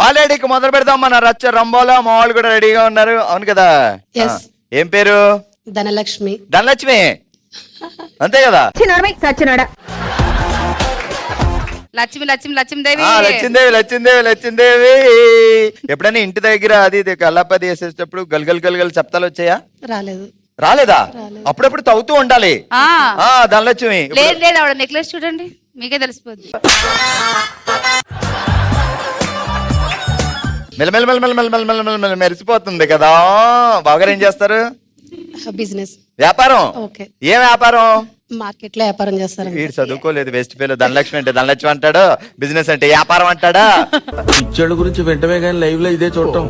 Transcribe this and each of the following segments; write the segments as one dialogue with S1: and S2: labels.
S1: Already మొదలు పెడదాం మన రచ్చ రంబోలో మా వాళ్ళు కూడా రెడీగా ఉన్నారు. అవును కదా? ఏం పేరు?
S2: ధనలక్ష్మి.
S1: ధనలక్ష్మి అంతే కదా?
S3: లక్ష్మి లక్ష్మి లక్ష్మీదేవి.
S1: లక్ష్మీదేవి లక్ష్మీదేవి లక్ష్మీదేవి. ఎప్పుడైనా ఇంటి దగ్గర అది కల్లాపది వేసేటప్పుడు గల్గల్ గల్గల్ శబ్దాలు వచ్చాయా? రాలేదా? అప్పుడప్పుడు తవ్వుతూ ఉండాలి. ధనలక్ష్మి
S3: లేదు లేదు, ఆవిడ నెక్లెస్ చూడండి, మీకే తెలిసిపోద్ది.
S1: మెల్లమెల్ల మెల్లమెల్ల మెల్లమెల్ల మెల్లమెల్ల మెరిసిపోతుంది కదా. బాగా ఏం చేస్తారు?
S2: బిజినెస్,
S1: వ్యాపారం. ఏం వ్యాపారం?
S2: మార్కెట్ లో వ్యాపారం చేస్తారు.
S1: వీడు చదువుకోలేదు, వేస్ట్ ఫెలో. ధనలక్ష్మి అంటే ధనలక్ష్మి అంటాడు, బిజినెస్ అంటే వ్యాపారం అంటాడా?
S4: పిచ్చోళ్ళ గురించి వెంటనే కానీ లైవ్ లో ఇదే చూడటం.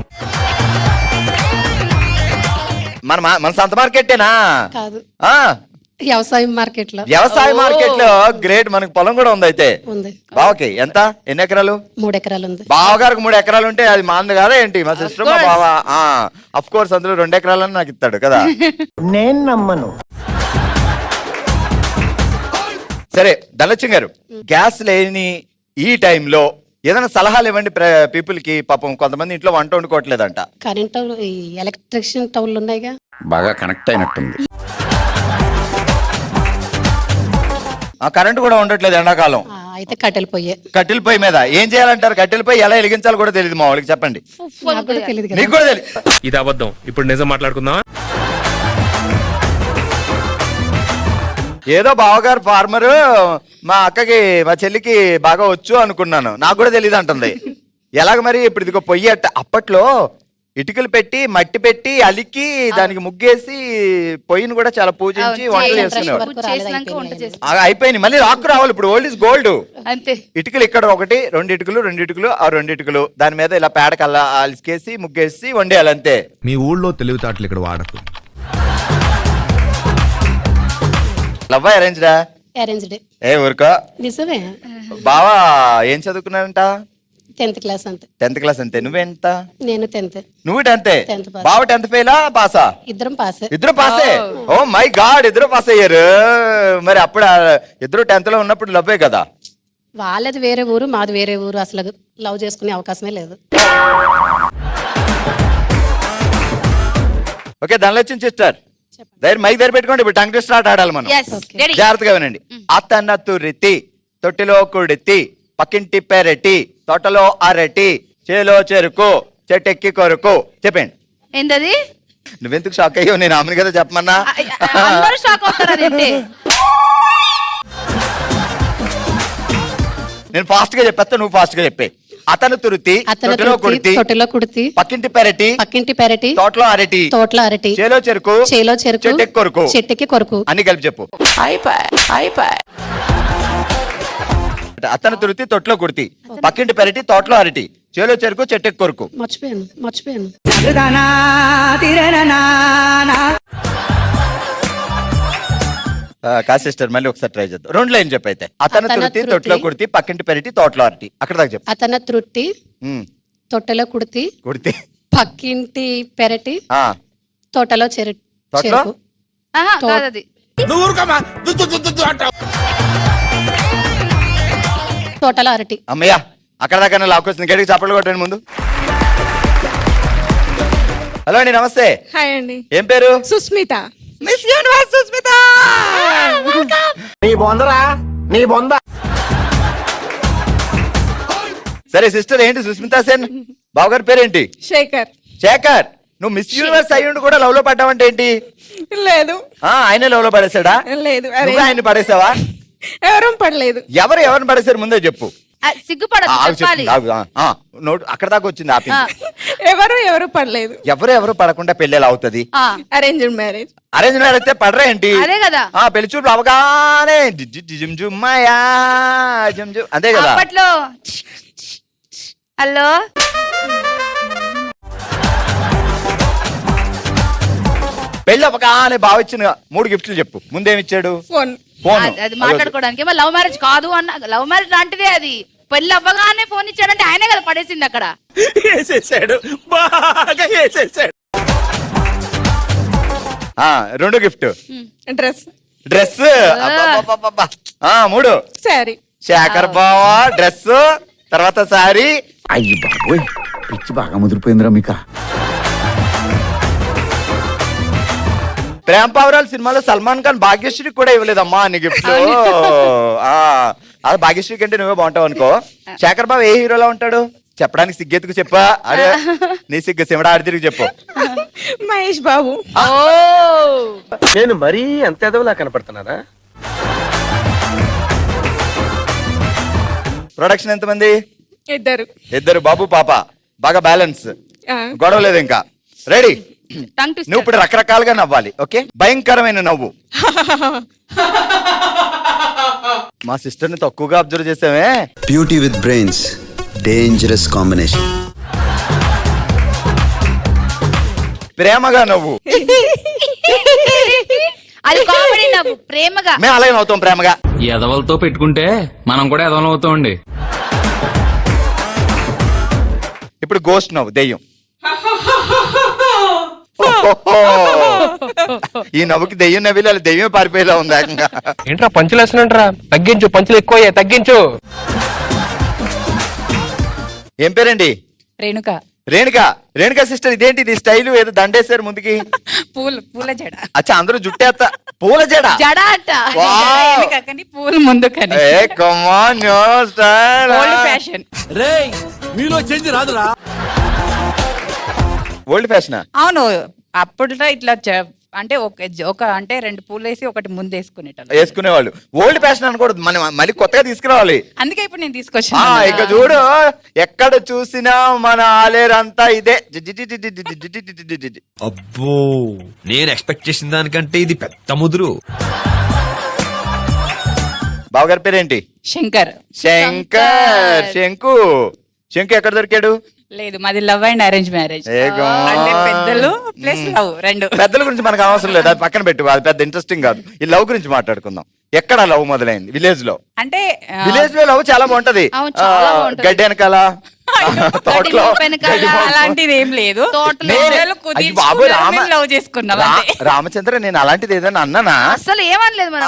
S1: మన సొంత మార్కెట్టేనా?
S2: కాదు, వ్యవసాయం మార్కెట్ లో.
S1: వ్యవసాయ మార్కెట్ లో గ్రేట్. మనకు పొలం కూడా ఉంది అయితే. బావకి ఎంత? ఎన్ని ఎకరాలు?
S2: 3 ఎకరాలు ఉంది.
S1: బావగారికి 3 ఎకరాలు ఉంటే అది మాంది కాదా ఏంటి? మా సిస్టర్ మా బావ. అఫ్ కోర్స్ అందులో 2 ఎకరాలని నాకు ఇస్తాడు కదా.
S5: నేను నమ్మను.
S1: సరే ధనలక్ష్మి గారు, గ్యాస్ లేని ఈ టైంలో ఏదైనా సలహాలు ఇవ్వండి పీపుల్ కి. పాపం కొంతమంది ఇంట్లో వంట వండుకోవట్లేదంట.
S2: కరెంట్ ఎలక్ట్రిషియన్ టౌన్లు ఉన్నాయిగా,
S1: బాగా కనెక్ట్ అయినట్టుంది. కరెంట్ కూడా ఉండట్లేదు ఎండాకాలం.
S2: అయితే కట్టెల
S1: పొయ్యి మీద ఏం చేయాలంటారు? కట్టెల పొయ్యి ఎలా వెలిగించాలో కూడా తెలియదు మా వాళ్ళకి. చెప్పండి. నీకు కూడా తెలియదు.
S6: ఇది అబద్ధం, ఇప్పుడు నిజం మాట్లాడుకుందాం.
S1: ఏదో బావగారు ఫార్మర్, మా అక్కకి మా చెల్లికి బాగా వచ్చు అనుకున్నాను. నాకు కూడా తెలియదు అంటుంది. ఎలాగ మరి? ఇప్పుడు ఇదిగో పొయ్యి అప్పట్లో ఇటుకలు పెట్టి మట్టి పెట్టి అలికి దానికి ముగ్గేసి పొయ్యిని కూడా చాలా పూజించి వంటలు చేసుకునేవాడు. అయిపోయింది, మళ్ళీ రాకు రావాలి. ఇప్పుడు ఓల్డ్ ఇస్ గోల్డ్. ఇటుకలు ఇక్కడ 1 2 ఇటుకలు 2 ఇటుకలు 2 ఇటుకలు దాని మీద ఇలా పేడకల్లా అలికేసి ముగ్గేసి వండేయాలి అంతే.
S7: మీ ఊళ్ళో తెలివితేటలు ఇక్కడ వాడకు.
S1: లవ్ అరేంజ్డా?
S2: అరేంజ్డ్.
S1: ఏ ఊరుకో.
S2: నిజమే.
S1: బావా ఏం చదువుకున్నారంట?
S2: 10th క్లాస్ అంతే.
S1: 10th క్లాస్ అంతే. నువ్వెంత?
S2: నేను 10th.
S1: నువ్వు 10th. బావ 10th ఫెయిలా పాసా?
S2: ఇద్దరం పాసే.
S1: ఇద్దరు పాసే? ఓ మై గాడ్, ఇద్దరు పాస్ అయ్యారు. మరి అప్పుడు ఇద్దరు 10th లో ఉన్నప్పుడు లవ్వే కదా?
S2: వాళ్ళది వేరే ఊరు, మాది వేరే ఊరు. అసలు లవ్ చేసుకునే అవకాశమే లేదు.
S1: ఓకే ధనలక్ష్మి సిస్టర్, మైక్ దగ్గర పెట్టుకోండి. ఇప్పుడు టంగ్ స్టార్ట్ ఆడాలి మనం. జాగ్రత్తగా వినండి. అతన తురితి తొట్టిలో కుడితి పక్కింటి పెరటి తోటలో అరటి చేలో చెరుకు చెట్టెక్కి కొరుకు. చెప్పండి.
S3: ఏంటది?
S1: నువ్వెందుకు షాక్ అయ్యావు? నేను ఆమెను కదా చెప్పమన్నా. నేను ఫాస్ట్ గా చెప్పేస్తా, నువ్వు ఫాస్ట్ గా చెప్పే. అతను తురితి తొట్టిలో కుడితి పక్కింటి పెరటి తోటలో అరటి చేలో చెరుకు చెట్టెక్కి కొరుకు అని కలిపి చెప్పు. అతను తురితి తొట్టిలో కుడితి పక్కింటి పెరటి తోటలో అరటి చేలో చెరుకు చెట్టెక్కి కొరుకు.
S2: మర్చిపోయాను.
S1: కా సిస్టర్ మళ్ళీ ఒకసారి ట్రై చేద్దాం. 2 లైన్ చెప్పైతే. అతను తురితి తొట్టిలో కుడితి పక్కింటి పెరటి తోటలో అరటి. అక్కడ దాకా చెప్పు.
S2: అతను త్రుట్టి తొట్టెలో కుడితి పక్కింటి పెరటి తోటలో చెరుకు. తోటలో అరటి.
S1: అమ్మయ్యా, అక్కడ దాకా లాక్కొస్తుంది. గడికి చప్పట్లు కొట్టండి ముందు. హలో అండి, నమస్తే.
S8: హాయ్ అండి.
S1: ఏం పేరు?
S8: సుస్మిత.
S1: Miss universe Sushmita.
S5: నీ బొంద.
S1: సరే సిస్టర్, ఏంటి సుస్మిత సేన్ బావగారి పేరేంటి? శేఖర్. నువ్వు మిస్ యూనివర్స్ అయ్యుండి కూడా లవ్ లో పడ్డావంటే ఏంటి?
S8: లేదు.
S1: ఆయన లవ్ లో పడేసాడా?
S8: లేదు.
S1: ఆయన పడేసావా?
S8: ఎవరు పడలేదు.
S1: ఎవరిని పడేసారు ముందే చెప్పు.
S3: సిగ్గుపడదు.
S1: అక్కడ దాకా వచ్చింది.
S8: ఎవరు పడలేదు.
S1: ఎవరు పడకుండా పెళ్లి ఎలా అవుతుంది?
S8: Arranged marriage.
S1: అరేంజ్ మ్యారేజ్ అయితే పడరా ఏంటి?
S3: అదే కదా.
S1: పెళ్లి చూపు అవగానే అంతే కదా.
S3: అప్పట్లో హలో
S1: పెళ్లి అవగానే బావ ఇచ్చిన 3 గిఫ్ట్లు చెప్పు. ముందేమిచ్చాడు?
S8: ఫోన్.
S3: అది మాట్లాడుకోవడానికి. లవ్ మ్యారేజ్ కాదు అన్న, లవ్ మ్యారేజ్ లాంటిదే అది. పెళ్లి అవ్వగానే ఫోన్ ఇచ్చాడంటే ఆయనే కదా పడేసింది అక్కడ.
S1: రెండో గిఫ్ట్
S8: డ్రెస్.
S1: 3
S8: సారీ.
S1: శేఖర్ బావా డ్రెస్, తర్వాత సారీ.
S9: అయ్యి బాబోయ్, పిచ్చి బాగా ముదిరిపోయిందిరా మీకా.
S1: ప్రేమ పావురాలు సినిమాలో సల్మాన్ ఖాన్ భాగ్యశ్రీ కూడా ఇవ్వలేదమ్మా నీ గిఫ్ట్. అది భాగ్యశ్రీ కంటే నువ్వే బాగుంటావు అనుకో. శేఖర్ బాబు ఏ హీరోలో ఉంటాడు చెప్పడానికి సిగ్గెత్తుకు చెప్పా. అదే నీ సిగ్గు సిమడా ఆడి తిరిగి చెప్పు.
S8: మహేష్ బాబు.
S5: నేను మరీ అంత ఎదవలా కనపడుతున్నారా?
S1: ప్రొడక్షన్ ఎంతమంది?
S8: ఇద్దరు.
S1: బాబు పాప. బాగా బ్యాలెన్స్,
S8: ఆ.
S1: గొడవ లేదు. ఇంకా రెడీ.
S3: Tongue twister.
S1: నువ్వు ఇప్పుడు రకరకాలుగా నవ్వాలి. ఓకే, భయంకరమైన నవ్వు. మా సిస్టర్ ని తక్కువగా అబ్జర్వ్ చేసామే.
S10: Beauty with brains, dangerous combination.
S1: ప్రేమగా నవ్వు.
S3: అది కామెడీ నవ్వు. ప్రేమగా
S1: మేము అలాగే నవ్వుతాం ప్రేమగా.
S4: ఎదవలతో పెట్టుకుంటే మనం కూడా ఎదవలం అవుతామండి.
S1: ఇప్పుడు గోస్ట్ నవ్వు, దెయ్యం. ఈ నవ్వుకి దెయ్యం నవ్విలా దెయ్యం పారిపోయేలా ఉంది ఏకంగా.
S6: ఏంట్రా పంచులు వేస్తున్నట్రా? తగ్గించు, పంచులు ఎక్కువ తగ్గించు.
S1: ఏం పేరండి?
S11: రేణుక.
S1: రేణుక సిస్టర్, ఇదేంటి ఇది స్టైల్? ఏదో దండేశారు ముందుకి.
S11: పూల జడ.
S1: అచ్చా, అందరూ జుట్టేస్తా. పూల జడ.
S3: జడ అట్ట.
S11: పూలు ముందు కానీ ఓల్డ్ ఫ్యాషన్.
S4: మీలో చేంజ్ రాదురా.
S1: Old fashion.
S11: అవును, అప్పుడులో ఇట్లా అంటే ఒక అంటే రెండు పూలు వేసి ఒకటి ముందు వేసుకునేటోళ్ళు.
S1: వేసుకునేవాళ్ళు. ఓల్డ్ ఫ్యాషన్ అనకూడదు, మనం మళ్ళీ కొత్తగా తీసుకురావాలి.
S11: అందుకే ఇప్పుడు నేను తీసుకొచ్చాను.
S1: ఇక చూడు, ఎక్కడ చూసినా మన ఆలేరంతా ఇదే.
S12: అబ్బో, నేను ఎక్స్పెక్ట్ చేసిన దానికంటే ఇది పెద్ద ముదురు.
S1: బావగారి పేరేంటి?
S11: శంకర్.
S1: శంకు ఎక్కడ దొరికాడు?
S11: లేదు, మాది లవ్ అండ్ అరేంజ్ మ్యారేజ్. అంటే పెద్దలు ప్లస్ లవ్ రెండు.
S1: పెద్దల గురించి మనకు అవసరం లేదు, అది పక్కన పెట్టు, అది పెద్ద ఇంట్రెస్టింగ్ కాదు. ఈ లవ్ గురించి మాట్లాడుకుందాం. ఎక్కడ లవ్ మొదలైంది? విలేజ్ లో.
S11: అంటే
S1: విలేజ్ లో లవ్ చాలా బాగుంటది.
S3: అవును, చాలా బాగుంటది.
S1: గడ్డి వెనకాల, తోటలో.
S11: అలాంటిది ఏం లేదు.
S1: అయ్య బాబు,
S11: లవ్ చేసుకున్నాం.
S1: రామచంద్ర, నేను అలాంటిది ఏదైనా అన్నానా?
S3: అసలు ఏమనలేదు మనం.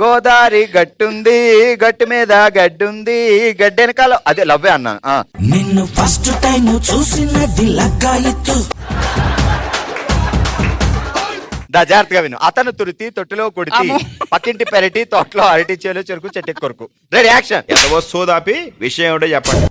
S1: గోదావరి గట్టుంది, గట్టు మీద గడ్డుంది, గడ్డి వెనకాల, అదే లవ్వే అన్నా.
S10: నిన్ను ఫస్ట్ టైం చూసినది లగ్గాయిత్తు.
S1: జాగ్రత్తగా విను. అతను తురితి తొట్టిలో కొడితి, పక్కింటి పెరటి, తోటలో అరటి చేలు, చెరుకు చెట్టు కొరకు. Ready, action.
S7: ఎంత వస్తుందాపి విషయం ఏమిటో చెప్పండి.